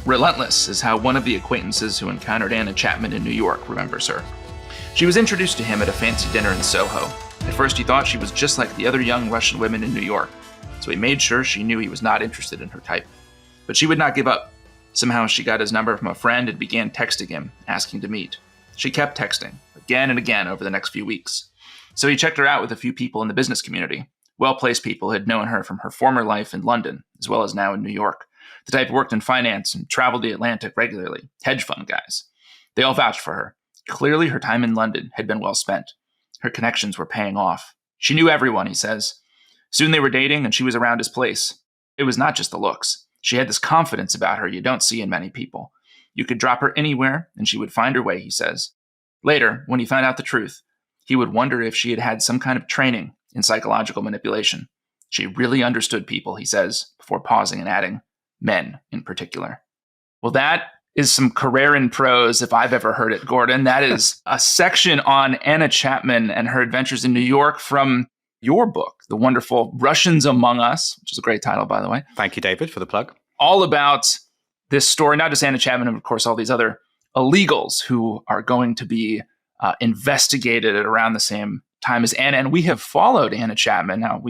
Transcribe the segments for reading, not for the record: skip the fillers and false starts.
Relentless is how one of the acquaintances who encountered Anna Chapman in New York remembers her. She was introduced to him at a fancy dinner in Soho. At first he thought she was just like the other young Russian women in New York, so he made sure she knew he was not interested in her type. But she would not give up. Somehow she got his number from a friend and began texting him, asking to meet. She kept texting, again and again over the next few weeks. So he checked her out with a few people in the business community. Well-placed people had known her from her former life in London, as well as now in New York. The type worked in finance and traveled the Atlantic regularly, hedge fund guys. They all vouched for her. Clearly, her time in London had been well spent. Her connections were paying off. She knew everyone, he says. Soon they were dating, and she was around his place. It was not just the looks. She had this confidence about her you don't see in many people. You could drop her anywhere, and she would find her way, he says. Later, when he found out the truth, he would wonder if she had had some kind of training in psychological manipulation. She really understood people, he says, before pausing and adding, men in particular. Well, that is some Corera prose if I've ever heard it, Gordon. That is a section on Anna Chapman and her adventures in New York from your book, the wonderful Russians Among Us, which is a great title, by the way. Thank you, David, for the plug. All about this story, not just Anna Chapman, and of course all these other illegals who are going to be investigated at around the same time as Anna. And we have followed Anna Chapman. Now,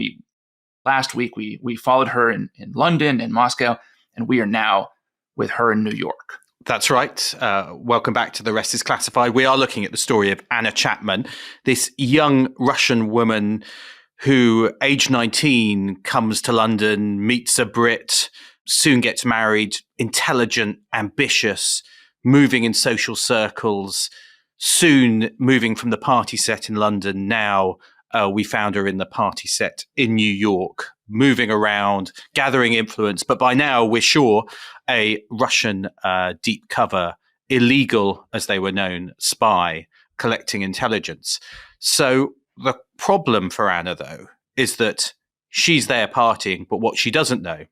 last week we followed her in London, in Moscow, and we are now with her in New York. That's right. Welcome back to The Rest is Classified. We are looking at the story of Anna Chapman, this young Russian woman who, age 19, comes to London, meets a Brit, soon gets married, intelligent, ambitious, moving in social circles, soon moving from the party set in London. Now we found her in the party set in New York, moving around, gathering influence. But by now, we're sure, a Russian deep cover, illegal, as they were known, spy, collecting intelligence. So the problem for Anna, though, is that she's there partying, but what she doesn't know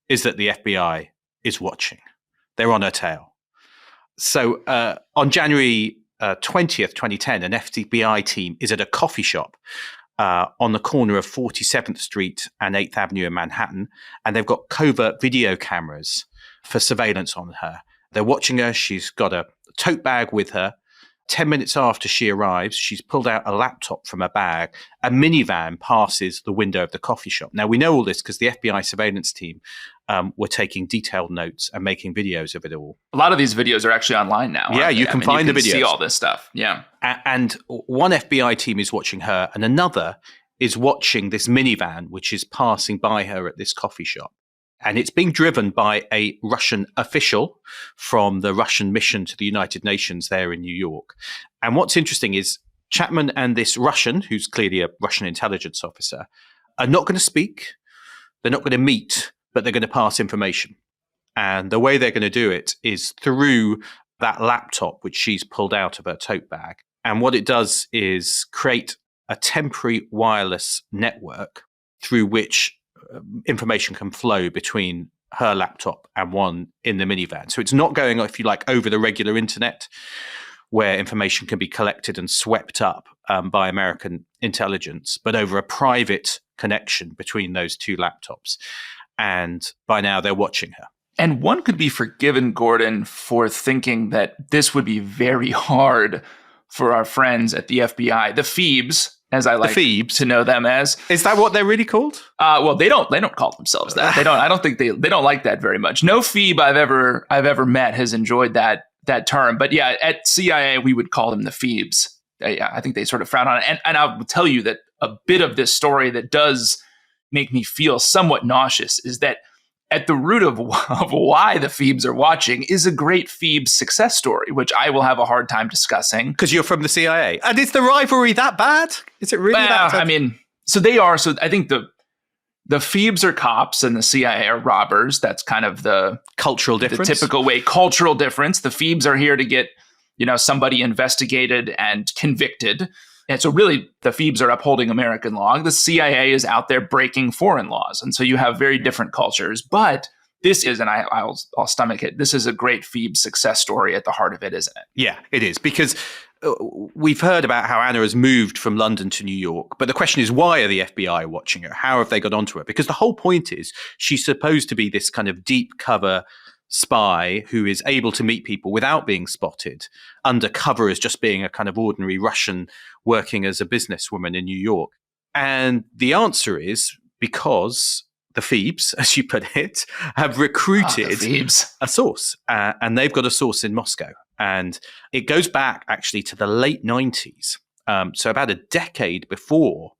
is that the FBI is watching. They're on her tail. So on January 20th, 2010, an FBI team is at a coffee shop on the corner of 47th Street and 8th Avenue in Manhattan, and they've got covert video cameras for surveillance on her. They're watching her. She's got a tote bag with her. 10 minutes after she arrives, she's pulled out a laptop from her bag. A minivan passes the window of the coffee shop. Now, we know all this because the FBI surveillance team were taking detailed notes and making videos of it all. A lot of these videos are actually online now. Yeah, you can find the videos. See all this stuff. Yeah. And one FBI team is watching her, and another is watching this minivan, which is passing by her at this coffee shop. And it's being driven by a Russian official from the Russian mission to the United Nations there in New York. And what's interesting is Chapman and this Russian, who's clearly a Russian intelligence officer, are not going to speak. They're not going to meet, but they're going to pass information. And the way they're going to do it is through that laptop, which she's pulled out of her tote bag. And what it does is create a temporary wireless network through which information can flow between her laptop and one in the minivan. So it's not going, if you like, over the regular internet where information can be collected and swept up by American intelligence, but over a private connection between those two laptops. And by now they're watching her. And one could be forgiven, Gordon, for thinking that this would be very hard for our friends at the FBI, the Phoebes, as I like to know them as. Is that what they're really called? Well, they don't call themselves that. They don't. I don't think they don't like that very much. No Phoebe I've ever met has enjoyed that term. But yeah, at CIA we would call them the Phoebes. I think they sort of frown on it. And I will tell you that a bit of this story that does make me feel somewhat nauseous is that at the root of why the Phoebes are watching is a great Phoebes success story, which I will have a hard time discussing. Because you're from the CIA. And is the rivalry that bad? Is it really that bad? I mean, so they are. So I think the Phoebes are cops and the CIA are robbers. That's kind of the cultural difference. The typical way. Cultural difference. The Phoebes are here to get, somebody investigated and convicted. And so really the Phoebes are upholding American law. The CIA is out there breaking foreign laws. And so you have very different cultures. But this is, and I'll stomach it, this is a great Phoebes success story at the heart of it, isn't it? Yeah, it is. Because we've heard about how Anna has moved from London to New York. But the question is, why are the FBI watching her? How have they got onto her? Because the whole point is she's supposed to be this kind of deep cover spy who is able to meet people without being spotted, undercover as just being a kind of ordinary Russian working as a businesswoman in New York? And the answer is because the Phoebes, as you put it, have recruited a source. And they've got a source in Moscow. And it goes back actually to the late 90s. So about a decade before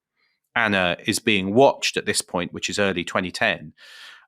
Anna is being watched at this point, which is early 2010.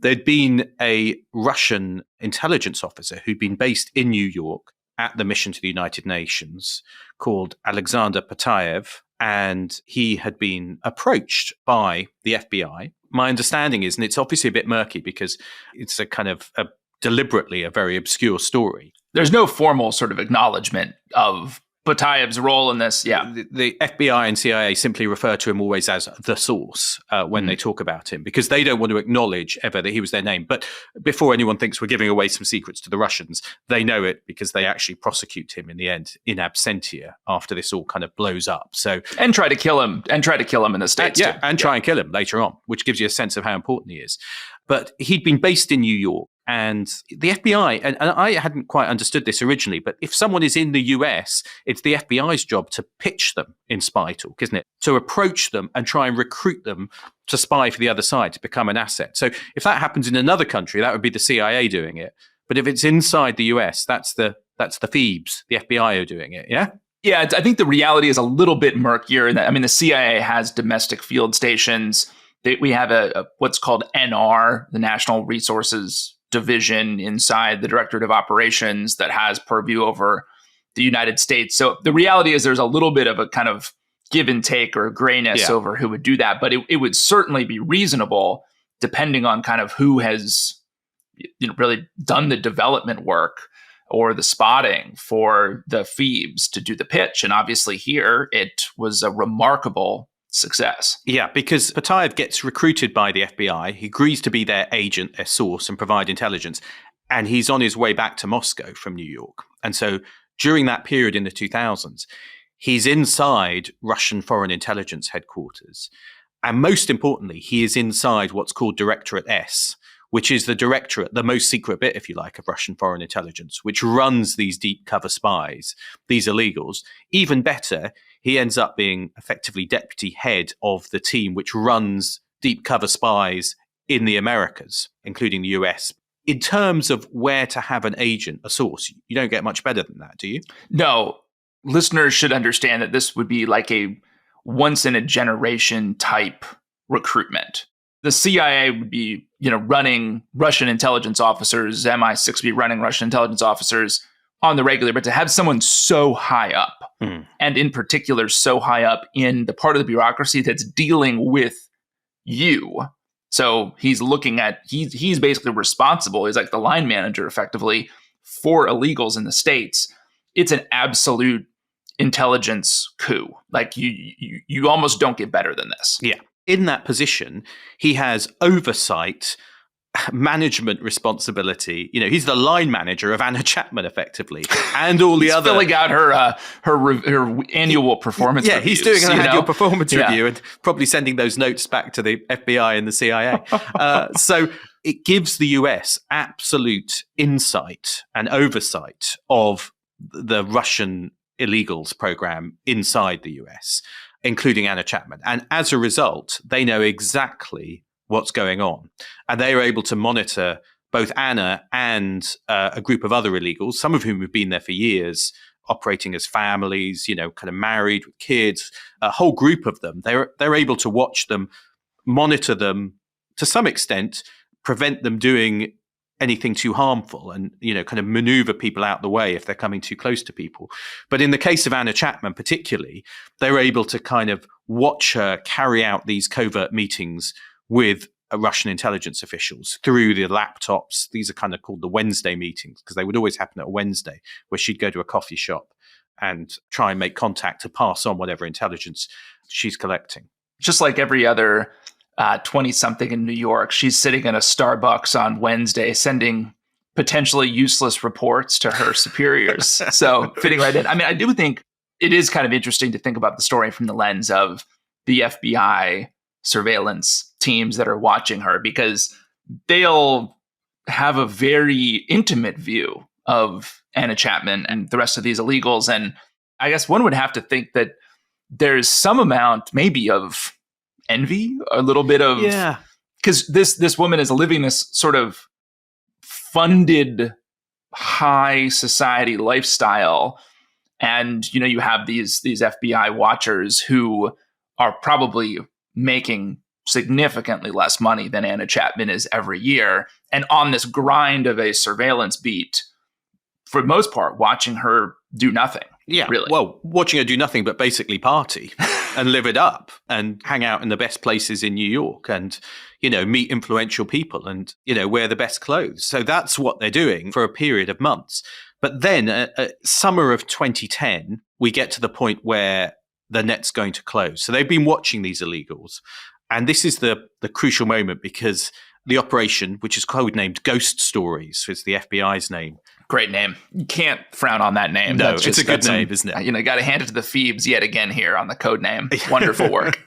There'd been a Russian intelligence officer who'd been based in New York at the mission to the United Nations called Alexander Patayev. And he had been approached by the FBI. My understanding is, and it's obviously a bit murky because it's a kind of deliberately a very obscure story. There's no formal sort of acknowledgement of Patayev's role in this. Yeah. The FBI and CIA simply refer to him always as the source when they talk about him, because they don't want to acknowledge ever that he was their name. But before anyone thinks we're giving away some secrets to the Russians, they know it because they actually prosecute him in the end in absentia after this all kind of blows up. So and try to kill him in the States. Try and kill him later on, which gives you a sense of how important he is. But he'd been based in New York. And the FBI, and I hadn't quite understood this originally, but if someone is in the US, it's the FBI's job to pitch them in spy talk, isn't it? To approach them and try and recruit them to spy for the other side, to become an asset. So if that happens in another country, that would be the CIA doing it. But if it's inside the US, that's the Phoebes, the FBI are doing it, yeah? Yeah, I think the reality is a little bit murkier. The CIA has domestic field stations. We have a what's called NR, the National Resources Division inside the Directorate of Operations that has purview over the United States. So the reality is there's a little bit of a kind of give and take or grayness over who would do that. But it would certainly be reasonable, depending on kind of who has really done the development work or the spotting for the Phoebes to do the pitch. And obviously here it was a remarkable success. Yeah, because Patayev gets recruited by the FBI. He agrees to be their agent, their source, and provide intelligence. And he's on his way back to Moscow from New York. And so during that period in the 2000s, he's inside Russian foreign intelligence headquarters. And most importantly, he is inside what's called Directorate S, which is the directorate, the most secret bit, if you like, of Russian foreign intelligence, which runs these deep cover spies, these illegals. Even better, he ends up being effectively deputy head of the team which runs deep cover spies in the Americas, including the US. In terms of where to have an agent, a source, you don't get much better than that, do you? No. Listeners should understand that this would be like a once-in-a-generation type recruitment. The CIA would be, running Russian intelligence officers, MI6 would be running Russian intelligence officers on the regular, but to have someone so high up, and in particular so high up in the part of the bureaucracy that's dealing with you. So he's looking at, he's basically responsible, he's like the line manager effectively for illegals in the States. It's an absolute intelligence coup. Like you almost don't get better than this. Yeah. In that position, he has oversight, management responsibility. He's the line manager of Anna Chapman, effectively, and all the other filling out her annual performance. Yeah, reviews, he's doing an annual performance review and probably sending those notes back to the FBI and the CIA. So it gives the US absolute insight and oversight of the Russian illegals program inside the US, including Anna Chapman. And as a result, they know exactly what's going on. And they are able to monitor both Anna and a group of other illegals, some of whom have been there for years, operating as families, kind of married with kids, a whole group of them. They're able to watch them, monitor them to some extent, prevent them doing anything too harmful and, kind of maneuver people out the way if they're coming too close to people. But in the case of Anna Chapman particularly, they're able to kind of watch her carry out these covert meetings with Russian intelligence officials through the laptops. These are kind of called the Wednesday meetings because they would always happen at a Wednesday where she'd go to a coffee shop and try and make contact to pass on whatever intelligence she's collecting. Just like every other 20-something in New York, she's sitting in a Starbucks on Wednesday sending potentially useless reports to her superiors. So fitting right in. I do think it is kind of interesting to think about the story from the lens of the FBI surveillance teams that are watching her, because they'll have a very intimate view of Anna Chapman and the rest of these illegals. And I guess one would have to think that there's some amount maybe of envy, a little bit of, because this woman is living this sort of funded high society lifestyle. And, you have these FBI watchers who are probably making significantly less money than Anna Chapman is every year. And on this grind of a surveillance beat, for the most part, watching her do nothing. Yeah, really. Well, watching her do nothing but basically party and live it up and hang out in the best places in New York and, meet influential people and, wear the best clothes. So that's what they're doing for a period of months. But then summer of 2010, we get to the point where the net's going to close. So they've been watching these illegals. And this is the crucial moment because the operation, which is codenamed Ghost Stories, is the FBI's name. Great name. You can't frown on that name. No, it's a good name, isn't it? Got to hand it to the Phoebes yet again here on the code name. Wonderful work.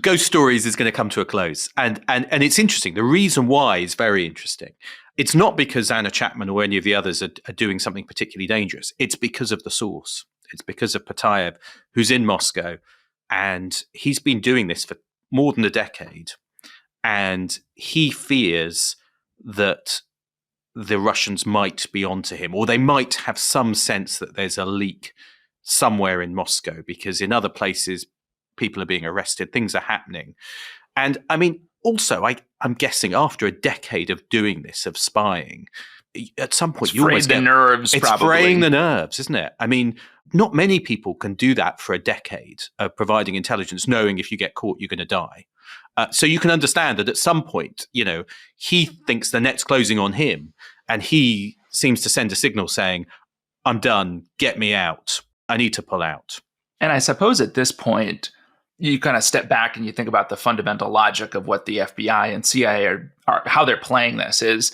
Ghost Stories is going to come to a close. And it's interesting. The reason why is very interesting. It's not because Anna Chapman or any of the others are doing something particularly dangerous. It's because of the source. It's because of Patayev, who's in Moscow. And he's been doing this for more than a decade. And he fears that the Russians might be onto him, or they might have some sense that there's a leak somewhere in Moscow, because in other places, people are being arrested, things are happening. And I mean, also, I'm guessing after a decade of doing this, of spying, at some point you always get nerves. It's probably fraying the nerves, isn't it? I mean, not many people can do that for a decade of providing intelligence, knowing if you get caught, you're going to die. So you can understand that at some point, he thinks the net's closing on him, and he seems to send a signal saying, "I'm done. Get me out. I need to pull out." And I suppose at this point, you kind of step back and you think about the fundamental logic of what the FBI and CIA are how they're playing this is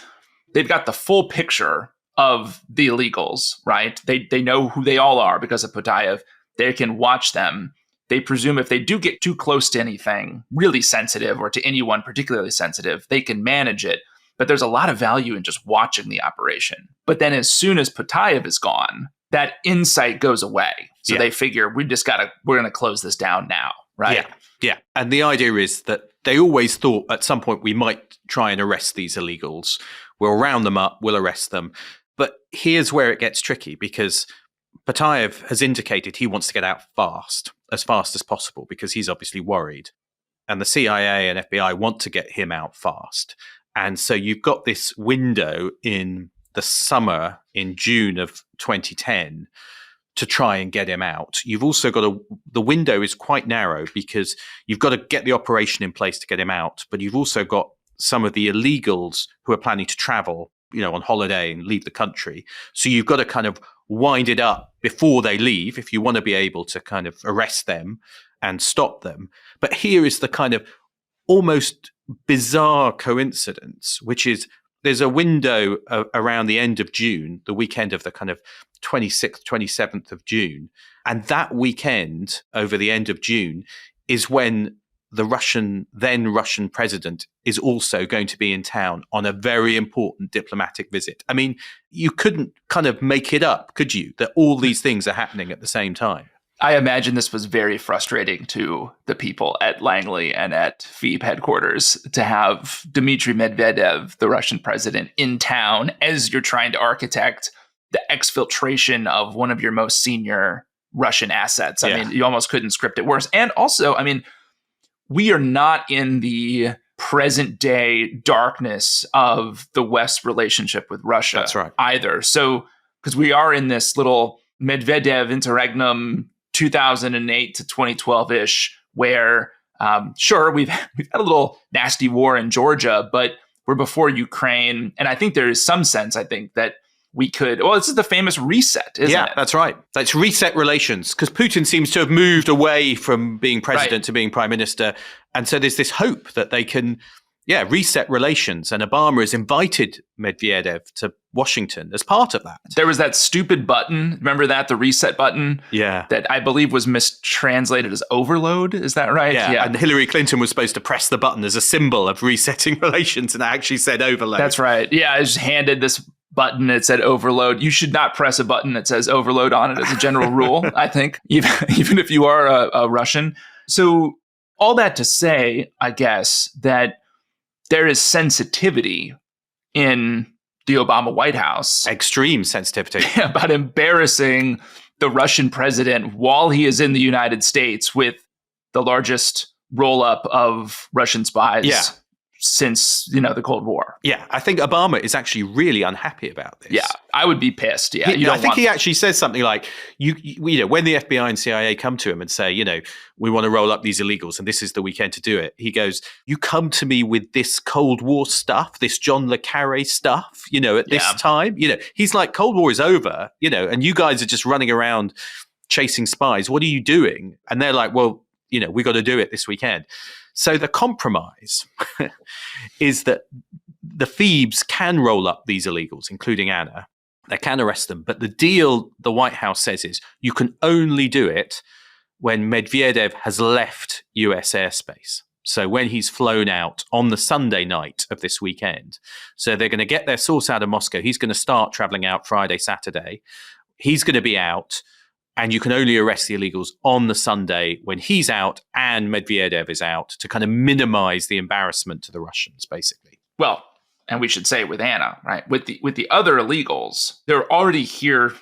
they've got the full picture of the illegals, right? They know who they all are because of Patayev. They can watch them. They presume if they do get too close to anything really sensitive or to anyone particularly sensitive, they can manage it. But there's a lot of value in just watching the operation. But then as soon as Patayev is gone, that insight goes away. So they figure we're going to close this down now, right? Yeah. And the idea is that they always thought at some point we might try and arrest these illegals. We'll round them up, we'll arrest them. But here's where it gets tricky, because Patayev has indicated he wants to get out as fast as possible, because he's obviously worried. And the CIA and FBI want to get him out fast. And so you've got this window in the summer, in June of 2010, to try and get him out. You've also got the window is quite narrow, because you've got to get the operation in place to get him out. But you've also got some of the illegals who are planning to travel, on holiday and leave the country. So you've got to kind of wind it up before they leave if you want to be able to kind of arrest them and stop them. But here is the kind of almost bizarre coincidence, which is there's a window around the end of June, the weekend of the kind of 26th, 27th of June. And that weekend over the end of June is when the then Russian president is also going to be in town on a very important diplomatic visit. I mean, you couldn't kind of make it up, could you, that all these things are happening at the same time? I imagine this was very frustrating to the people at Langley and at Phoebe headquarters to have Dmitry Medvedev, the Russian president, in town as you're trying to architect the exfiltration of one of your most senior Russian assets. I mean, you almost couldn't script it worse. And also, I mean, we are not in the present day darkness of the West's relationship with Russia. That's right. Either. So, because we are in this little Medvedev interregnum 2008 to 2012-ish, where sure, we've had a little nasty war in Georgia, but we're before Ukraine. And I think there is some sense, I think, that we could, this is the famous reset, isn't it? Yeah, that's right. That's reset relations, because Putin seems to have moved away from being president to being prime minister. And so there's this hope that they can, reset relations. And Obama has invited Medvedev to Washington as part of that. There was that stupid button. Remember that? The reset button? Yeah. That I believe was mistranslated as overload. Is that right? Yeah. And Hillary Clinton was supposed to press the button as a symbol of resetting relations, and it actually said overload. That's right. Yeah. I just handed this button. It said overload. You should not press a button that says overload on it as a general rule, I think, even if you are a Russian. So all that to say, I guess, that there is sensitivity in the Obama White House. Extreme sensitivity. About embarrassing the Russian president while he is in the United States with the largest roll-up of Russian spies since, the Cold War. Yeah, I think Obama is actually really unhappy about this. Yeah, I would be pissed. Yeah, I think he actually says something like, when the FBI and CIA come to him and say, we want to roll up these illegals and this is the weekend to do it. He goes, you come to me with this Cold War stuff, this John le Carre stuff, at this time. He's like, Cold War is over, and you guys are just running around chasing spies. What are you doing? And they're like, well, we got to do it this weekend. So the compromise is that the Phoebes can roll up these illegals, including Anna. They can arrest them. But the deal the White House says is you can only do it when Medvedev has left US airspace. So when he's flown out on the Sunday night of this weekend. So they're going to get their source out of Moscow. He's going to start traveling out Friday, Saturday. He's going to be out. And you can only arrest the illegals on the Sunday when he's out and Medvedev is out to kind of minimize the embarrassment to the Russians, basically. Well, and we should say with Anna, right? With the other illegals, they're already here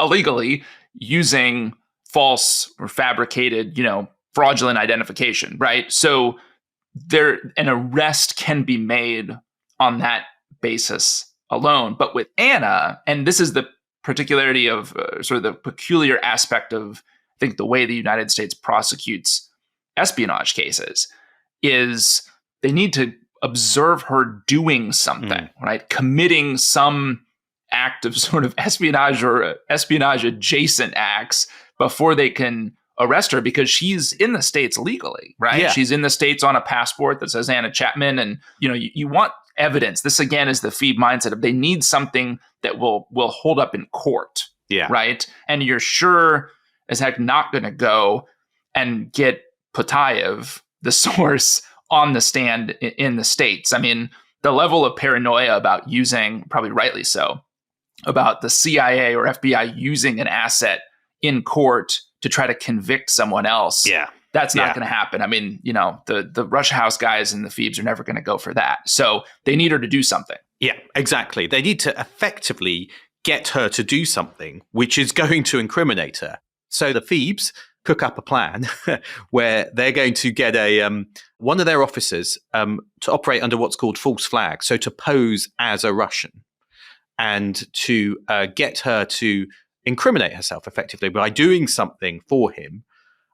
illegally using false or fabricated, fraudulent identification, right? So an arrest can be made on that basis alone. But with Anna, and this is the particularity of sort of the peculiar aspect of, I think, the way the United States prosecutes espionage cases, is they need to observe her doing something, right? Committing some act of sort of espionage or espionage adjacent acts before they can arrest her, because she's in the States legally, right? Yeah. She's in the States on a passport that says Anna Chapman. And, you want evidence. This, again, is the Phoebe mindset of they need something that will hold up in court, right? And you're sure as heck not going to go and get Putayev, the source, on the stand in the States. I mean, the level of paranoia about using, probably rightly so, about the CIA or FBI using an asset in court to try to convict someone else. Yeah. That's not going to happen. I mean, the Russia House guys and the Phoebes are never going to go for that. So they need her to do something. Yeah, exactly. They need to effectively get her to do something which is going to incriminate her. So the Phoebes cook up a plan where they're going to get one of their officers to operate under what's called false flag. So to pose as a Russian and to get her to incriminate herself effectively by doing something for him,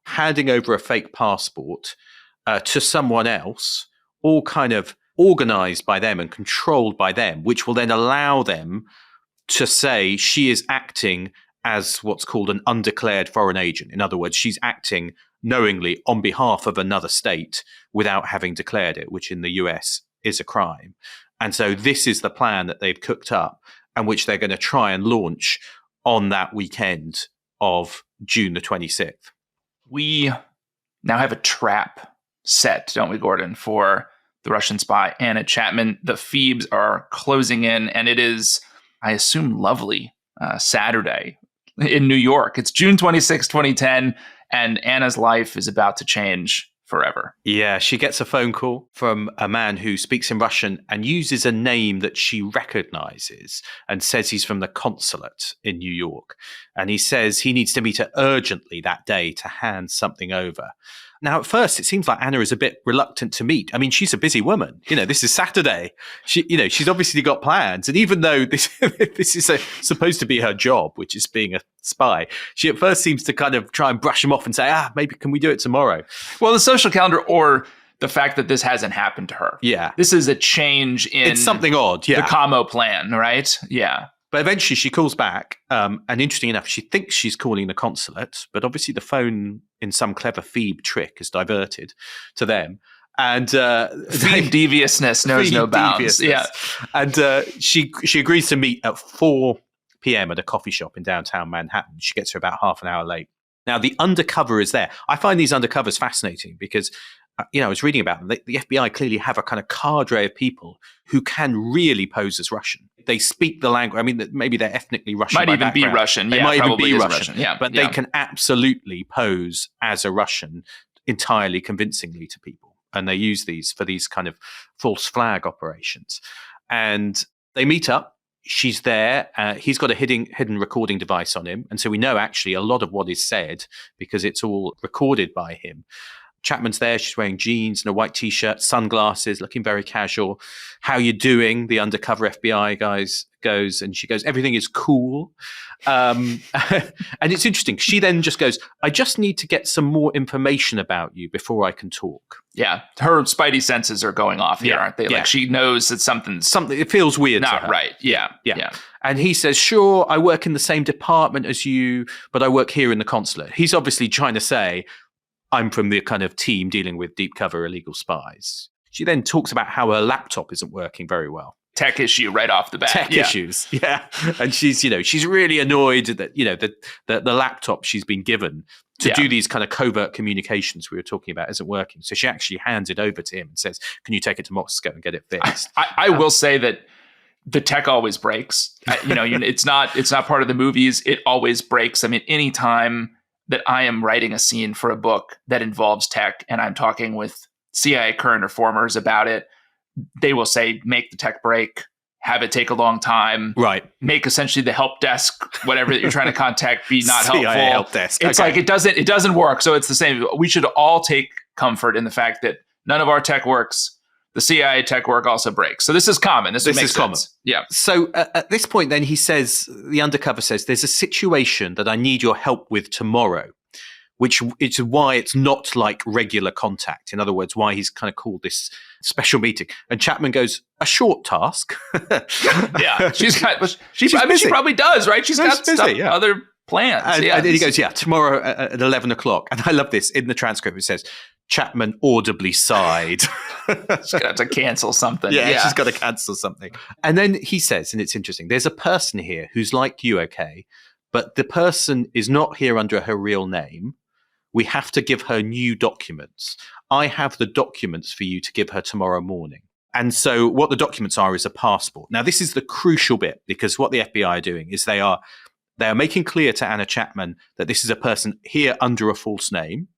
handing over a fake passport to someone else, all kind of organized by them and controlled by them, which will then allow them to say she is acting as what's called an undeclared foreign agent. In other words, she's acting knowingly on behalf of another state without having declared it, which in the US is a crime. And so this is the plan that they've cooked up and which they're going to try and launch on that weekend of June the 26th. We now have a trap set, don't we, Gordon, for the Russian spy Anna Chapman. The Phoebes are closing in, and it is, I assume, lovely Saturday in New York. It's June 26, 2010, and Anna's life is about to change forever. Yeah, she gets a phone call from a man who speaks in Russian and uses a name that she recognizes and says he's from the consulate in New York. And he says he needs to meet her urgently that day to hand something over. Now, at first, it seems like Anna is a bit reluctant to meet. I mean, she's a busy woman. This is Saturday. She's obviously got plans. And even though this is supposed to be her job, which is being a spy, she at first seems to kind of try and brush him off and say, maybe can we do it tomorrow? Well, the social calendar or the fact that this hasn't happened to her. Yeah. This is a change in it's something odd, the Camo plan, right? Yeah. But eventually she calls back, and interesting enough, she thinks she's calling the consulate, but obviously the phone, in some clever Phoebe trick, is diverted to them. And deviousness knows no bounds. Yeah. And she agrees to meet at 4 p.m. at a coffee shop in downtown Manhattan. She gets here about half an hour late. Now, the undercover is there. I find these undercovers fascinating because, I was reading about them. The FBI clearly have a kind of cadre of people who can really pose as Russian. They speak the language. I mean, maybe they're ethnically Russian. Might even be Russian. They might even be Russian. Yeah, but they can absolutely pose as a Russian entirely convincingly to people. And they use these for these kind of false flag operations. And they meet up. She's there. He's got a hidden recording device on him. And so we know actually a lot of what is said because it's all recorded by him. Chapman's there. She's wearing jeans and a white T-shirt, sunglasses, looking very casual. How you doing? The undercover FBI guys goes, and she goes, everything is cool. And it's interesting. She then just goes, I just need to get some more information about you before I can talk. Yeah. Her spidey senses are going off here, aren't they? Like she knows that something, it feels weird not to her. Right. Yeah. And he says, sure, I work in the same department as you, but I work here in the consulate. He's obviously trying to say, I'm from the kind of team dealing with deep cover illegal spies. She then talks about how her laptop isn't working very well. Tech issue right off the bat. Tech issues, yeah. And she's really annoyed that, the laptop she's been given to do these kind of covert communications we were talking about isn't working. So she actually hands it over to him and says, can you take it to Moscow and get it fixed? I will say that the tech always breaks. It's not part of the movies. It always breaks. I mean, anytime that I am writing a scene for a book that involves tech and I'm talking with CIA current informers about it, they will say, make the tech break, have it take a long time, right? Make essentially the help desk, whatever that you're trying to contact, be not CIA helpful. Help desk. It's like it doesn't work. So it's the same. We should all take comfort in the fact that none of our tech works. The CIA tech work also breaks. So this is common. This makes common. Sense. Yeah. So at this point, then he says, the undercover says, there's a situation that I need your help with tomorrow, which is why it's not like regular contact. In other words, why he's kind of called this special meeting. And Chapman goes, a short task. Yeah. She probably does, right? She's got other plans. And then he goes, tomorrow at 11 o'clock. And I love this. In the transcript, it says, Chapman audibly sighed. She's going to have to cancel something. Yeah, she's got to cancel something. And then he says, and it's interesting, there's a person here who's like you, okay, but the person is not here under her real name. We have to give her new documents. I have the documents for you to give her tomorrow morning. And so what the documents are is a passport. Now, this is the crucial bit, because what the FBI are doing is they are making clear to Anna Chapman that this is a person here under a false name,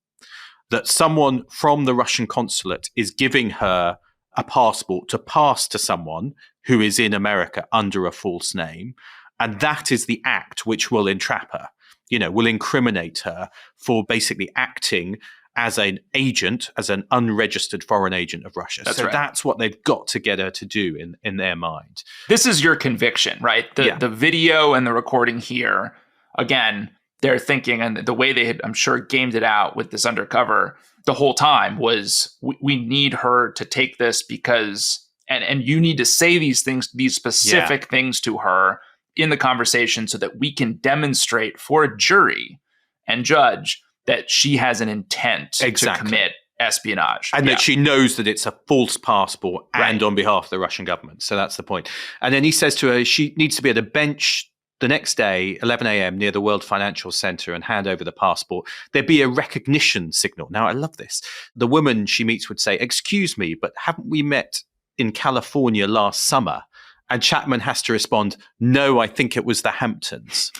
that someone from the Russian consulate is giving her a passport to pass to someone who is in America under a false name. And that is the act which will entrap her, will incriminate her for basically acting as an agent, as an unregistered foreign agent of Russia. That's what they've got to get her to do in their mind. This is your conviction, right? The video and the recording here, again, they're thinking, and the way they had, I'm sure, gamed it out with this undercover the whole time was, we need her to take this because, and you need to say these things, these specific things to her in the conversation so that we can demonstrate for a jury and judge that she has an intent to commit espionage. And that she knows that it's a false passport and on behalf of the Russian government. So that's the point. And then he says to her, she needs to be at a bench the next day, 11 a.m. near the World Financial Center and hand over the passport. There'd be a recognition signal. Now, I love this. The woman she meets would say, excuse me, but haven't we met in California last summer? And Chapman has to respond, no, I think it was the Hamptons.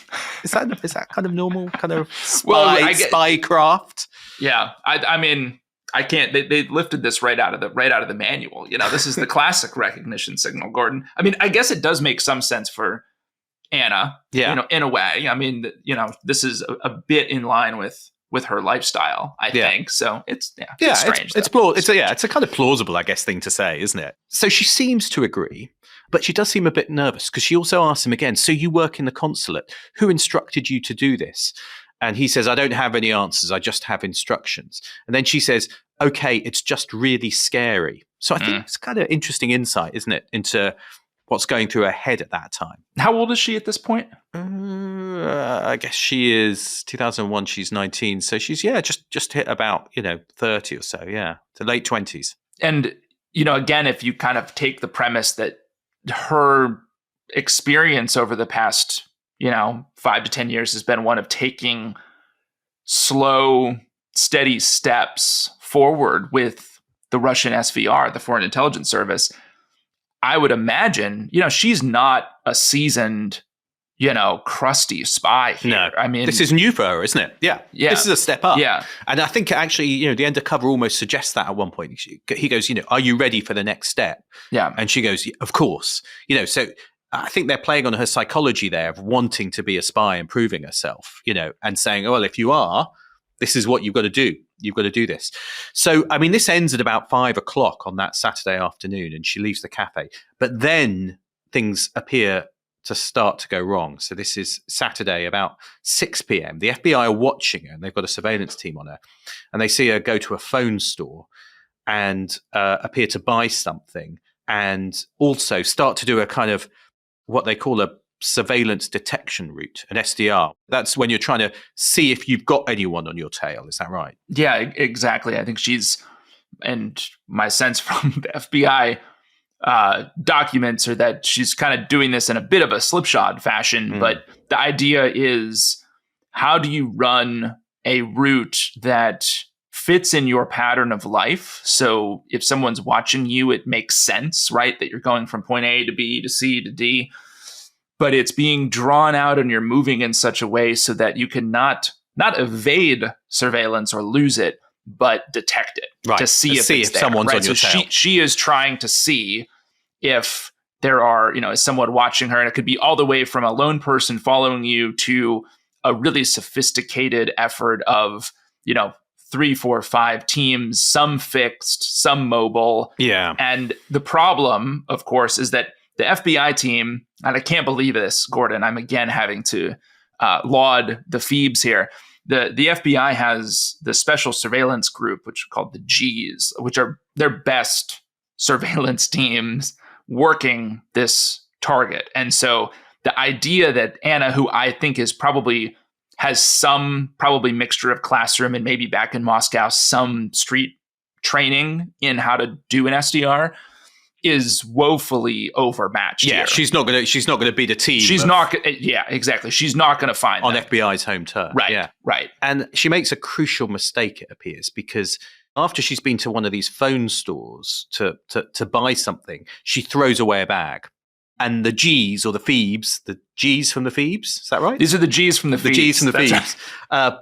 Is that kind of normal kind of spy craft? Yeah. I mean, I can't. They lifted this right out of the manual. This is the classic recognition signal, Gordon. I mean, I guess it does make some sense for Anna, in a way. I mean, this is a bit in line with her lifestyle, I think. So it's strange. It's a kind of plausible, I guess, thing to say, isn't it? So she seems to agree, but she does seem a bit nervous because she also asks him again, so you work in the consulate. Who instructed you to do this? And he says, I don't have any answers. I just have instructions. And then she says, okay, it's just really scary. So I think it's kind of interesting insight, isn't it, into what's going through her head at that time. How old is she at this point? I guess she is 2001. She's 19. So she's, just hit about, 30 or so. Yeah. To late 20s. And, again, if you kind of take the premise that her experience over the past, 5 to 10 years has been one of taking slow, steady steps forward with the Russian SVR, the Foreign Intelligence Service, I would imagine, she's not a seasoned, crusty spy here. No, I mean, this is new for her, isn't it? Yeah. This is a step up. Yeah. And I think actually, the undercover almost suggests that at one point. He goes, are you ready for the next step? Yeah. And she goes, yeah, of course. So I think they're playing on her psychology there of wanting to be a spy and proving herself, and saying, oh, well, if you are, this is what you've got to do. You've got to do this. So, I mean, this ends at about 5 o'clock on that Saturday afternoon, and she leaves the cafe. But then things appear to start to go wrong. So this is Saturday about 6 p.m. The FBI are watching her, and they've got a surveillance team on her, and they see her go to a phone store and appear to buy something, and also start to do a kind of what they call a surveillance detection route, an SDR. That's when you're trying to see if you've got anyone on your tail. Is that right? Yeah, exactly. I think and my sense from the FBI documents are that she's kind of doing this in a bit of a slipshod fashion. But the idea is, how do you run a route that fits in your pattern of life? So if someone's watching you, it makes sense, right? That you're going from point A to B to C to D, but it's being drawn out and you're moving in such a way so that you can not evade surveillance or lose it, but detect it, right, to see if it's there, someone's right? on your tail. She is trying to see if there are, is someone watching her, and it could be all the way from a lone person following you to a really sophisticated effort of, 3, 4, 5 teams, some fixed, some mobile. Yeah. And the problem, of course, is that the FBI team, and I can't believe this, Gordon, I'm again having to laud the Phoebes here. The FBI has the special surveillance group, which are called the Gs, which are their best surveillance teams working this target. And so the idea that Anna, who I think has some mixture of classroom and maybe back in Moscow, some street training in how to do an SDR, is woefully overmatched. Yeah, here. she's not gonna beat a team. She's not. Yeah, exactly. She's not going to find on them. FBI's home turf. Right. Yeah. Right. And she makes a crucial mistake, it appears, because after she's been to one of these phone stores to buy something, she throws away a bag. And the Gs, or the Phoebes, the Gs from the Phoebes, is that right? These are the Gs from the Phoebes. The Gs from the Phoebes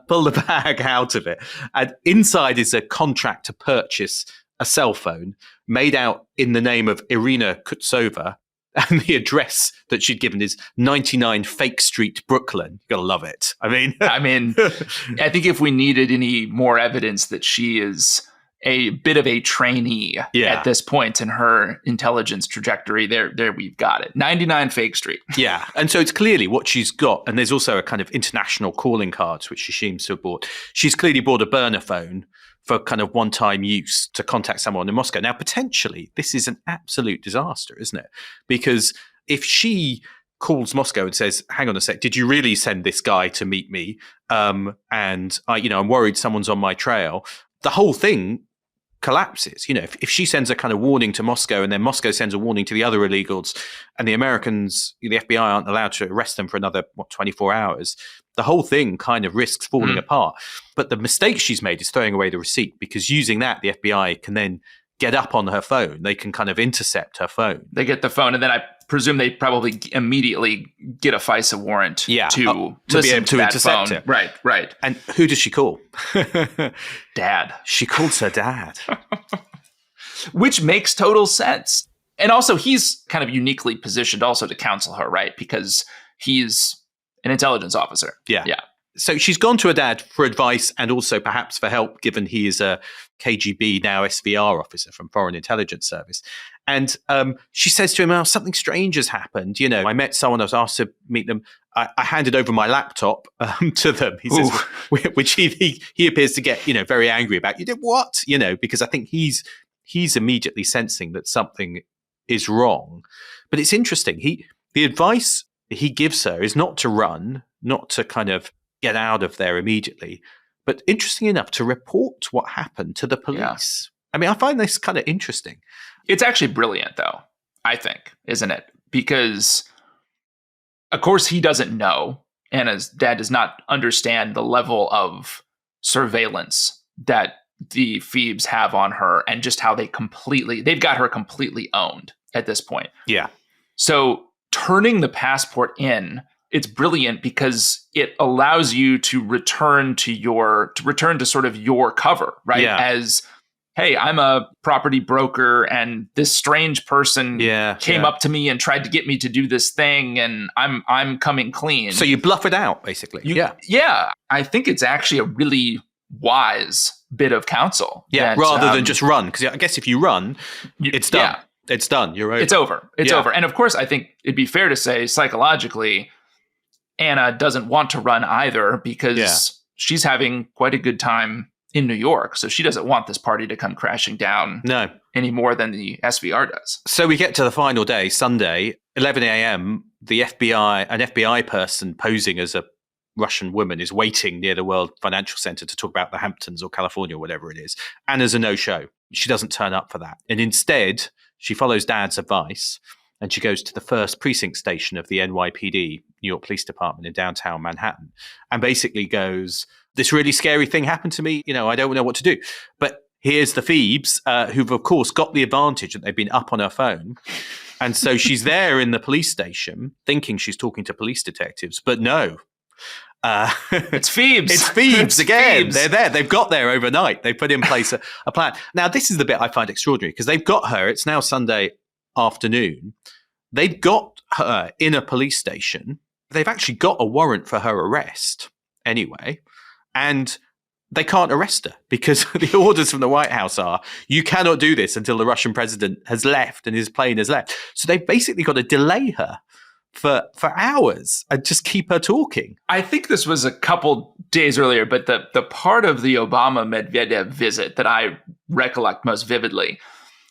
pull the bag out of it. And inside is a contract to purchase a cell phone made out in the name of Irina Kutsova. And the address that she'd given is 99 Fake Street, Brooklyn. You gotta love it. I mean, I think if we needed any more evidence that she is a bit of a trainee at this point in her intelligence trajectory, there we've got it. 99 Fake Street. Yeah. And so it's clearly what she's got. And there's also a kind of international calling cards, which she seems to have bought. She's clearly bought a burner phone for kind of one-time use to contact someone in Moscow. Now, potentially, this is an absolute disaster, isn't it? Because if she calls Moscow and says, hang on a sec, did you really send this guy to meet me? And I'm worried someone's on my trail. The whole thing collapses. If she sends a kind of warning to Moscow and then Moscow sends a warning to the other illegals and the Americans, the FBI aren't allowed to arrest them for another, 24 hours, the whole thing kind of risks falling apart. But the mistake she's made is throwing away the receipt, because using that, the FBI can then get up on her phone. They can kind of intercept her phone. They get the phone, and then I presume they probably immediately get a FISA warrant to be able to intercept it. Right. And who does she call? Dad. She calls her dad. Which makes total sense. And also, he's kind of uniquely positioned also to counsel her, right? Because he's an intelligence officer. Yeah. So she's gone to her dad for advice and also perhaps for help, given he is a KGB, now SVR officer from Foreign Intelligence Service. And she says to him, oh, something strange has happened. I met someone, I was asked to meet them. I handed over my laptop to them. He says, which he appears to get, very angry about. You did what? Because I think he's immediately sensing that something is wrong. But it's interesting. The advice he gives her is not to run, not to kind of get out of there immediately, but interesting enough, to report what happened to the police. I mean, I find this kind of interesting. It's actually brilliant, though, I think, isn't it? Because, of course, he doesn't know, Anna's dad does not understand the level of surveillance that the Phoebes have on her and just how they've got her completely owned at this point. Yeah. So turning the passport in, it's brilliant because it allows you to return to sort of your cover, right? Yeah. As, hey, I'm a property broker and this strange person came up to me and tried to get me to do this thing and I'm coming clean. So you bluff it out, basically. Yeah. I think it's actually a really wise bit of counsel. Yeah, rather than just run. Because I guess if you run, it's done. Yeah. It's done. You're over. It's over. It's over. And of course, I think it'd be fair to say psychologically, Anna doesn't want to run either because she's having quite a good time in New York. So she doesn't want this party to come crashing down any more than the SVR does. So we get to the final day, Sunday, 11 a.m. An FBI person posing as a Russian woman is waiting near the World Financial Center to talk about the Hamptons or California or whatever it is. Anna's a no-show. She doesn't turn up for that. And instead, she follows Dad's advice and she goes to the first precinct station of the NYPD, New York Police Department in downtown Manhattan, and basically goes, this really scary thing happened to me. I don't know what to do. But here's the Phoebes, who've, of course, got the advantage that they've been up on her phone. And so she's there in the police station thinking she's talking to police detectives, but no. It's Phoebes. It's Phoebes again. They're there. They've got there overnight. They put in place a plan. Now, this is the bit I find extraordinary because they've got her. It's now Sunday afternoon. They've got her in a police station. They've actually got a warrant for her arrest anyway. And they can't arrest her because the orders from the White House are, you cannot do this until the Russian president has left and his plane has left. So they've basically got to delay her for hours and just keep her talking. I think this was a couple days earlier, but the part of the Obama-Medvedev visit that I recollect most vividly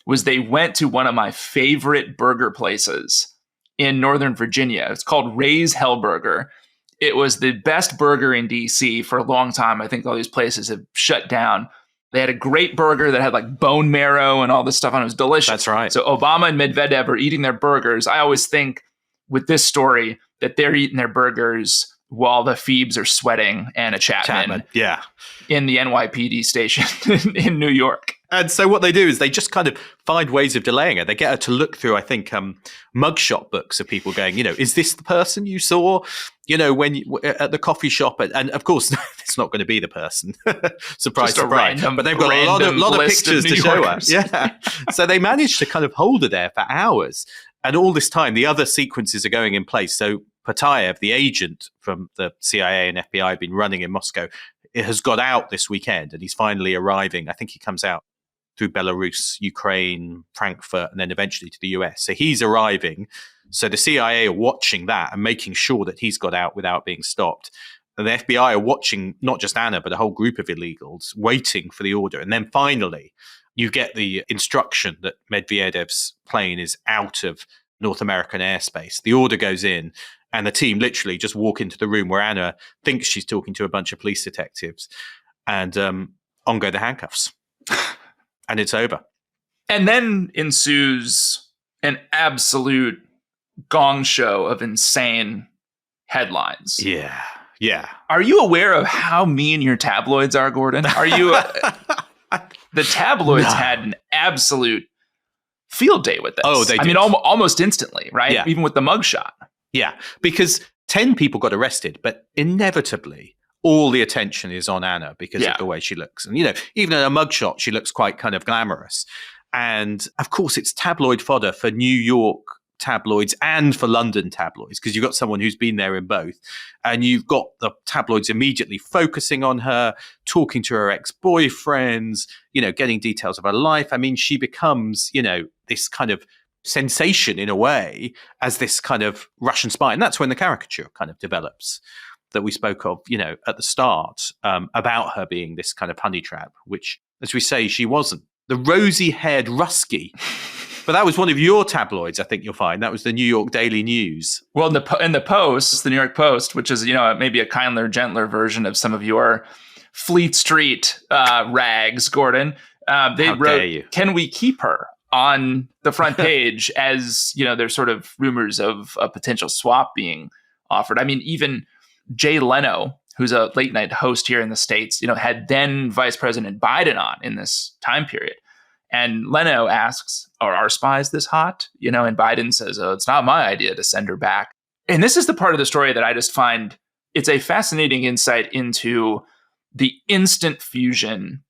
was they went to one of my favorite burger places in Northern Virginia. It's called Ray's Hellburger. It was the best burger in DC for a long time. I think all these places have shut down. They had a great burger that had like bone marrow and all this stuff on it. It was delicious. That's right. So Obama and Medvedev are eating their burgers. I always think with this story that they're eating their burgers while the Phoebes are sweating Anna Chapman. In the NYPD station in New York. And so what they do is they just kind of find ways of delaying her. They get her to look through, I think, mugshot books of people going, is this the person you saw, when at the coffee shop? And of course, it's not going to be the person. Surprise, surprise. But they've got a lot of pictures to show us. Yeah. So they managed to kind of hold her there for hours. And all this time, the other sequences are going in place. So Patayev, the agent from the CIA and FBI, had been running in Moscow. It has got out this weekend and he's finally arriving. I think he comes out through Belarus, Ukraine, Frankfurt, and then eventually to the US. So he's arriving. So the CIA are watching that and making sure that he's got out without being stopped. And the FBI are watching not just Anna, but a whole group of illegals waiting for the order. And then finally, you get the instruction that Medvedev's plane is out of North American airspace. The order goes in and the team literally just walk into the room where Anna thinks she's talking to a bunch of police detectives and on go the handcuffs. And it's over. And then ensues an absolute gong show of insane headlines. Yeah. Are you aware of how mean your tabloids are, Gordon? Are you... The tabloids had an absolute field day with this. Oh, they did. I mean, almost instantly, right? Yeah. Even with the mugshot. Yeah, because 10 people got arrested, but inevitably all the attention is on Anna because of the way she looks. And, even in a mugshot, she looks quite kind of glamorous. And of course, it's tabloid fodder for New York tabloids and for London tabloids, because you've got someone who's been there in both. And you've got the tabloids immediately focusing on her, talking to her ex-boyfriends, getting details of her life. I mean, she becomes, this kind of sensation in a way as this kind of Russian spy. And that's when the caricature kind of develops that we spoke of, at the start, about her being this kind of honey trap, which, as we say, she wasn't. The rosy-haired Rusky. But that was one of your tabloids, I think you'll find. That was the New York Daily News. Well, in the Post, the New York Post, which is, maybe a kinder, gentler version of some of your Fleet Street rags, Gordon. They How wrote, dare you? "Can we keep her?" on the front page as, there's sort of rumors of a potential swap being offered. I mean, even Jay Leno, who's a late night host here in the States, had then Vice President Biden on in this time period. And Leno asks, are our spies this hot? And Biden says, oh, it's not my idea to send her back. And this is the part of the story that I just find it's a fascinating insight into the instant fusion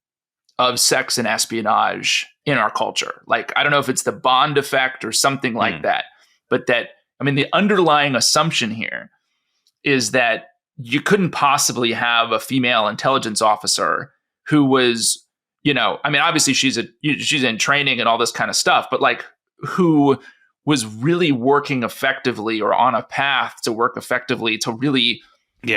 of sex and espionage in our culture. Like, I don't know if it's the Bond effect or something like that, but the underlying assumption here is that you couldn't possibly have a female intelligence officer who was, obviously she's in training and all this kind of stuff, but like who was really working effectively or on a path to work effectively to really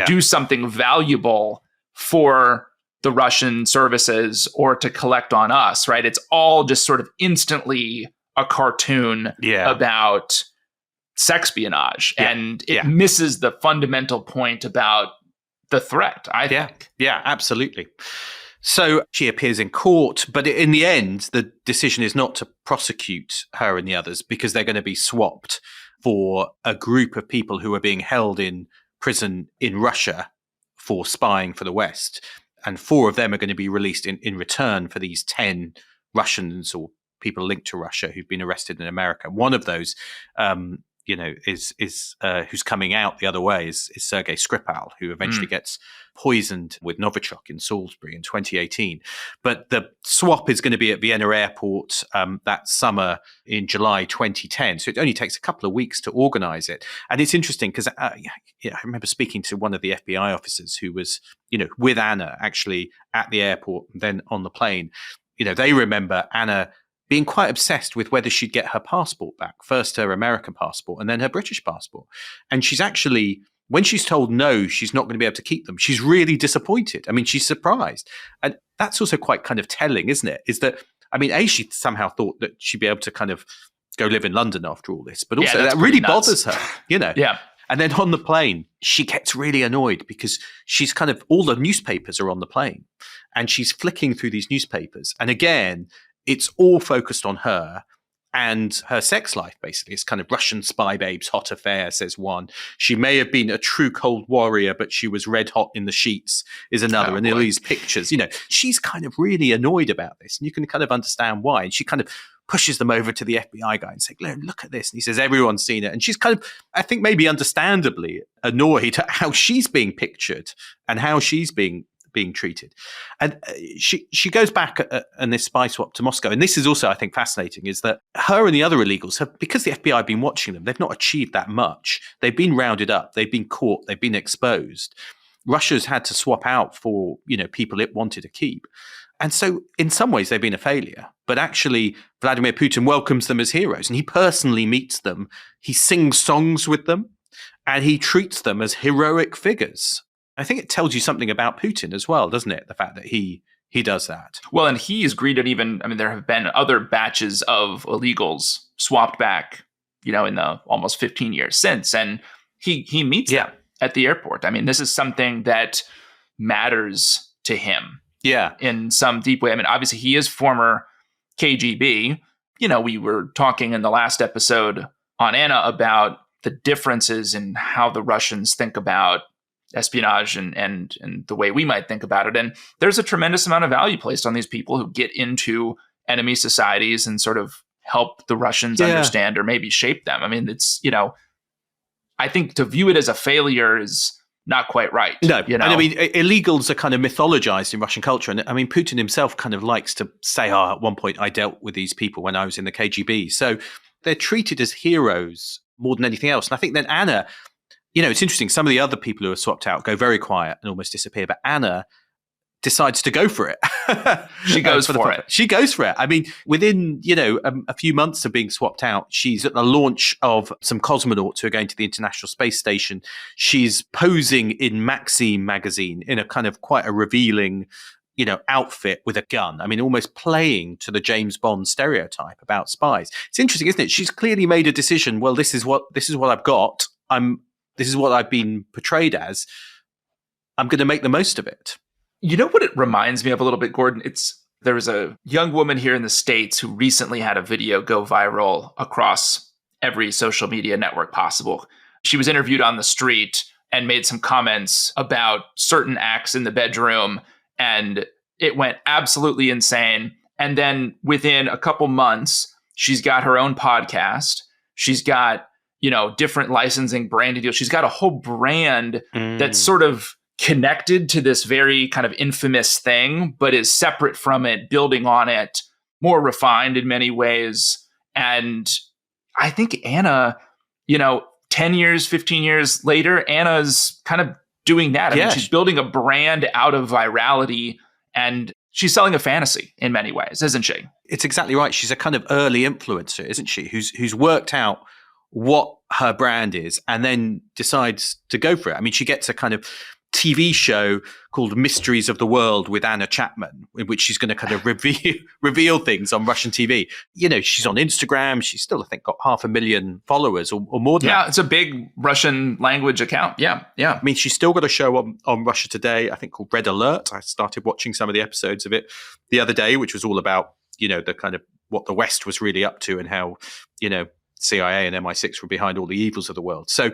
do something valuable for the Russian services or to collect on us, right? It's all just sort of instantly a cartoon about sexpionage, and it misses the fundamental point about the threat, I think. Yeah, absolutely. So she appears in court, but in the end, the decision is not to prosecute her and the others because they're going to be swapped for a group of people who are being held in prison in Russia for spying for the West. And 4 of them are going to be released in return for these 10 Russians or people linked to Russia who've been arrested in America. One of those, is who's coming out the other way is Sergei Skripal, who eventually gets poisoned with Novichok in Salisbury in 2018. But the swap is going to be at Vienna Airport that summer in July 2010. So it only takes a couple of weeks to organize it. And it's interesting because I remember speaking to one of the FBI officers who was, with Anna actually at the airport and then on the plane. They remember Anna being quite obsessed with whether she'd get her passport back, first her American passport and then her British passport. And she's actually, when she's told no, she's not going to be able to keep them, she's really disappointed. I mean, she's surprised. And that's also quite kind of telling, isn't it? Is that, she somehow thought that she'd be able to kind of go live in London after all this, but also that really bothers her, Yeah. And then on the plane, she gets really annoyed because she's kind of, all the newspapers are on the plane and she's flicking through these newspapers. And again, it's all focused on her and her sex life, basically. It's kind of Russian spy babes, hot affair, says one. She may have been a true cold warrior, but she was red hot in the sheets, is another. And all these pictures, she's kind of really annoyed about this. And you can kind of understand why. And she kind of pushes them over to the FBI guy and say, look at this. And he says, everyone's seen it. And she's kind of, I think maybe understandably annoyed at how she's being pictured and how she's being treated. And she goes back and this spy swap to Moscow. And this is also, I think, fascinating, is that her and the other illegals have, because the FBI have been watching them, they've not achieved that much. They've been rounded up, they've been caught, they've been exposed. Russia's had to swap out for, people it wanted to keep. And so in some ways they've been a failure, but actually Vladimir Putin welcomes them as heroes and he personally meets them. He sings songs with them and he treats them as heroic figures. I think it tells you something about Putin as well, doesn't it? The fact that he does that. Well, and he is greeted there have been other batches of illegals swapped back, in the almost 15 years since. And he meets them at the airport. This is something that matters to him. Yeah. In some deep way. Obviously he is former KGB. We were talking in the last episode on Anna about the differences in how the Russians think about espionage and the way we might think about it. And there's a tremendous amount of value placed on these people who get into enemy societies and sort of help the Russians understand or maybe shape them. It's, I think to view it as a failure is not quite right. No, and illegals are kind of mythologized in Russian culture. And Putin himself kind of likes to say, at one point I dealt with these people when I was in the KGB. So they're treated as heroes more than anything else. And I think then Anna, it's interesting. Some of the other people who are swapped out go very quiet and almost disappear. But Anna decides to go for it. She goes for it. She goes for it. Within, a few months of being swapped out, she's at the launch of some cosmonauts who are going to the International Space Station. She's posing in Maxim magazine in a kind of quite a revealing, outfit with a gun. Almost playing to the James Bond stereotype about spies. It's interesting, isn't it? She's clearly made a decision. Well, this is what I've got. This is what I've been portrayed as. I'm going to make the most of it. You know what it reminds me of a little bit, Gordon? It's There was a young woman here in the States who recently had a video go viral across every social media network possible. She was interviewed on the street and made some comments about certain acts in the bedroom, and it went absolutely insane. And then within a couple months, she's got her own podcast. She's got, different licensing branding deals. She's got a whole brand that's sort of connected to this very kind of infamous thing, but is separate from it, building on it, more refined in many ways. And I think Anna, 10 years, 15 years later, Anna's kind of doing that. I mean, she's building a brand out of virality, and she's selling a fantasy in many ways, isn't she? It's exactly right. She's a kind of early influencer, isn't she? Who's worked out what her brand is and then decides to go for it. I mean, she gets a kind of TV show called Mysteries of the World with Anna Chapman, in which she's going to kind of reveal things on Russian TV. She's on Instagram. She's still, I think, got 500,000 followers or more than that. Yeah, it's a big Russian language account. Yeah. I mean, she's still got a show on Russia Today, I think, called Red Alert. I started watching some of the episodes of it the other day, which was all about, the kind of what the West was really up to and how, CIA and MI6 were behind all the evils of the world. So,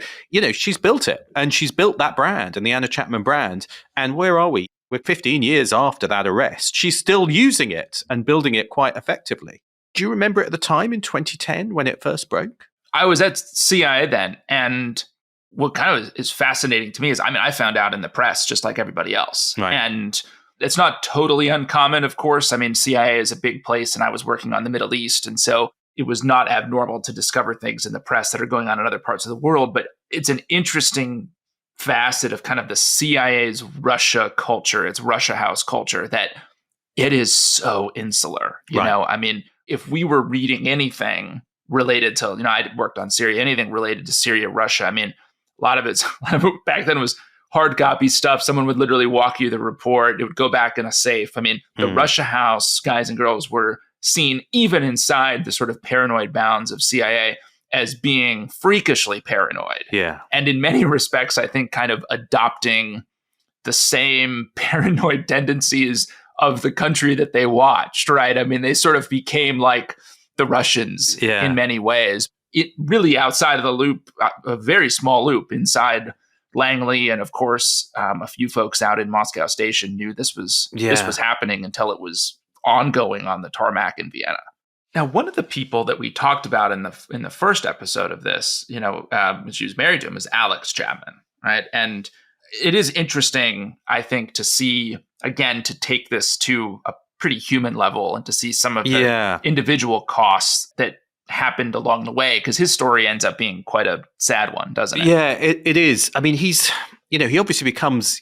she's built it, and she's built that brand and the Anna Chapman brand. And where are we? We're 15 years after that arrest. She's still using it and building it quite effectively. Do you remember at the time in 2010 when it first broke? I was at CIA then. And what kind of is fascinating to me is, I found out in the press just like everybody else. Right. And it's not totally uncommon, of course. CIA is a big place, and I was working on the Middle East. And so it was not abnormal to discover things in the press that are going on in other parts of the world. But it's an interesting facet of kind of the CIA's Russia culture, its Russia House culture, that it is so insular. If we were reading anything related to, I worked on Syria, anything related to Syria, Russia, a lot of it back then was hard copy stuff. Someone would literally walk you the report. It would go back in a safe. The Russia House guys and girls were seen, even inside the sort of paranoid bounds of CIA, as being freakishly paranoid. Yeah. And in many respects, I think kind of adopting the same paranoid tendencies of the country that they watched, right? They sort of became like the Russians in many ways. It really outside of the loop, a very small loop inside Langley, and of course, a few folks out in Moscow Station knew this was happening until it was ongoing on the tarmac in Vienna. Now, one of the people that we talked about in the first episode of this, she was married to him, is Alex Chapman, right? And it is interesting, I think, to see, again, to take this to a pretty human level and to see some of the individual costs that happened along the way, because his story ends up being quite a sad one, doesn't it? Yeah, it is. He's, he obviously becomes,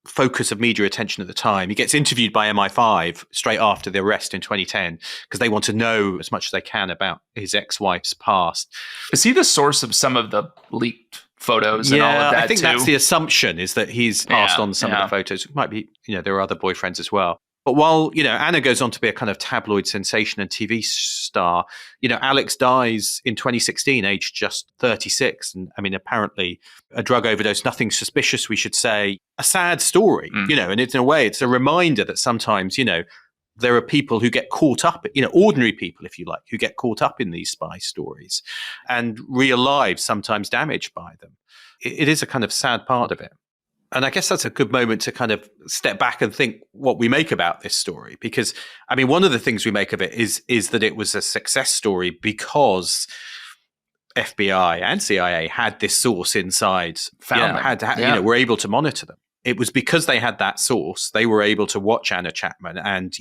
focus of media attention at the time. He gets interviewed by MI5 straight after the arrest in 2010 because they want to know as much as they can about his ex-wife's past. Is he the source of some of the leaked photos and all of that? I think too? That's the assumption, is that he's passed on some of the photos. It might be, there are other boyfriends as well. But while, Anna goes on to be a kind of tabloid sensation and TV star, Alex dies in 2016, aged just 36. And apparently a drug overdose, nothing suspicious, we should say. A sad story, and it's, in a way, it's a reminder that sometimes, there are people who get caught up, ordinary people, if you like, who get caught up in these spy stories and real lives sometimes damaged by them. It is a kind of sad part of it. And I guess that's a good moment to kind of step back and think what we make about this story. Because, one of the things we make of it is that it was a success story because FBI and CIA had this source inside, were able to monitor them. It was because they had that source, they were able to watch Anna Chapman and,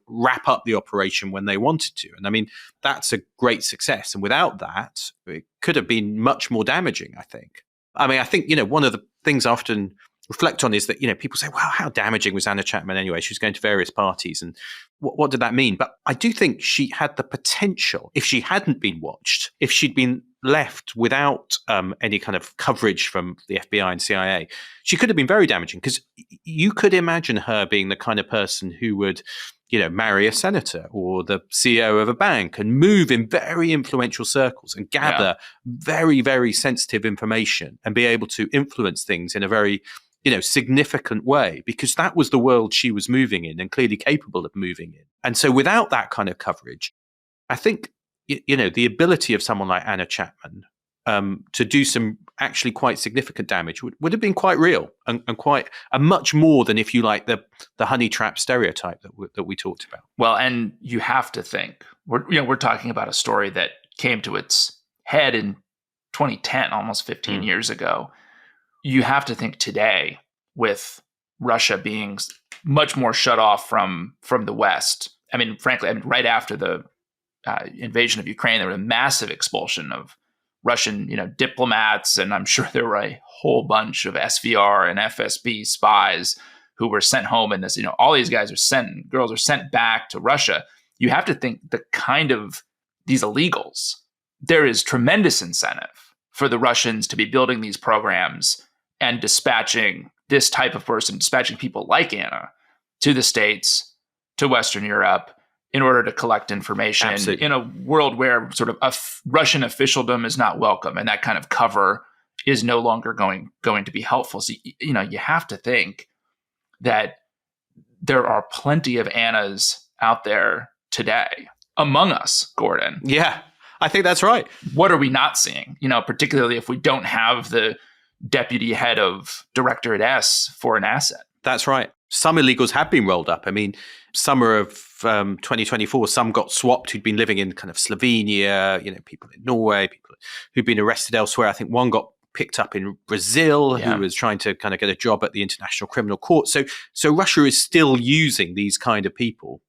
wrap up the operation when they wanted to. And that's a great success. And without that, it could have been much more damaging, I think. I think, one of the things I often reflect on is that, people say, well, how damaging was Anna Chapman anyway? She was going to various parties. And what did that mean? But I do think she had the potential, if she hadn't been watched, if she'd been left without any kind of coverage from the FBI and CIA, she could have been very damaging, because you could imagine her being the kind of person who would, marry a senator or the CEO of a bank and move in very influential circles and gather very, very sensitive information and be able to influence things in a very significant way, because that was the world she was moving in and clearly capable of moving in. And so without that kind of coverage, I think, the ability of someone like Anna Chapman to do some actually quite significant damage would have been quite real and much more than, if you like, the honey trap stereotype that we talked about. Well, and you have to think, we're talking about a story that came to its head in 2010, almost 15 years ago. You have to think today, with Russia being much more shut off from the West. I mean, frankly, right after the invasion of Ukraine, there was a massive expulsion of Russian, diplomats, and I'm sure there were a whole bunch of SVR and FSB spies who were sent home. And this, all these girls are sent back to Russia. You have to think the kind of these illegals, there is tremendous incentive for the Russians to be building these programs and dispatching this type of person, dispatching people like Anna to the States, to Western Europe, in order to collect information. Absolutely. In a world where sort of Russian officialdom is not welcome, and that kind of cover is no longer going to be helpful. So, you have to think that there are plenty of Annas out there today among us, Gordon. Yeah, I think that's right. What are we not seeing? Particularly if we don't have the deputy head of Directorate S for an asset. That's right. Some illegals have been rolled up. I mean, summer of 2024, some got swapped who'd been living in kind of Slovenia, people in Norway, people who'd been arrested elsewhere. I think one got picked up in Brazil, who was trying to kind of get a job at the International Criminal Court. So Russia is still using these kind of people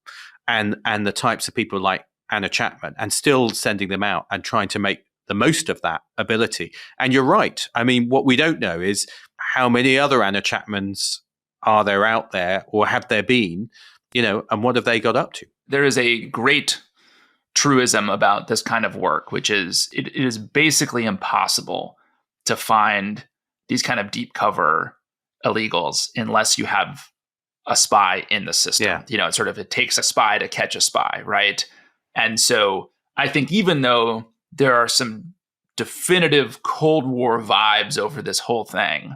and the types of people like Anna Chapman, and still sending them out and trying to make the most of that ability. And you're right. I mean, what we don't know is how many other Anna Chapmans are there out there, or have there been, and what have they got up to? There is a great truism about this kind of work, which is it is basically impossible to find these kind of deep cover illegals unless you have a spy in the system. Yeah. It takes a spy to catch a spy, right? And so I think even though there are some definitive Cold War vibes over this whole thing,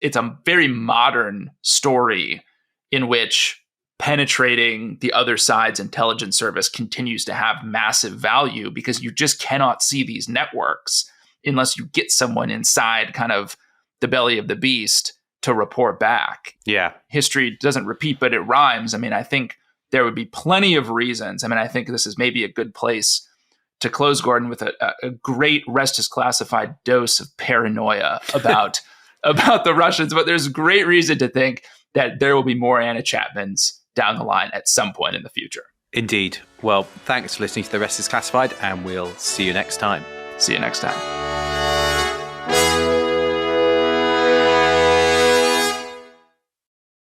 it's a very modern story in which penetrating the other side's intelligence service continues to have massive value, because you just cannot see these networks unless you get someone inside kind of the belly of the beast to report back. Yeah. History doesn't repeat, but it rhymes. I mean, I think there would be plenty of reasons. I mean, I think this is maybe a good place to close, Gordon, with a great Rest is Classified dose of paranoia about the Russians. But there's great reason to think that there will be more Anna Chapmans down the line at some point in the future. Indeed. Well, thanks for listening to The Rest is Classified, and we'll see you next time. See you next time.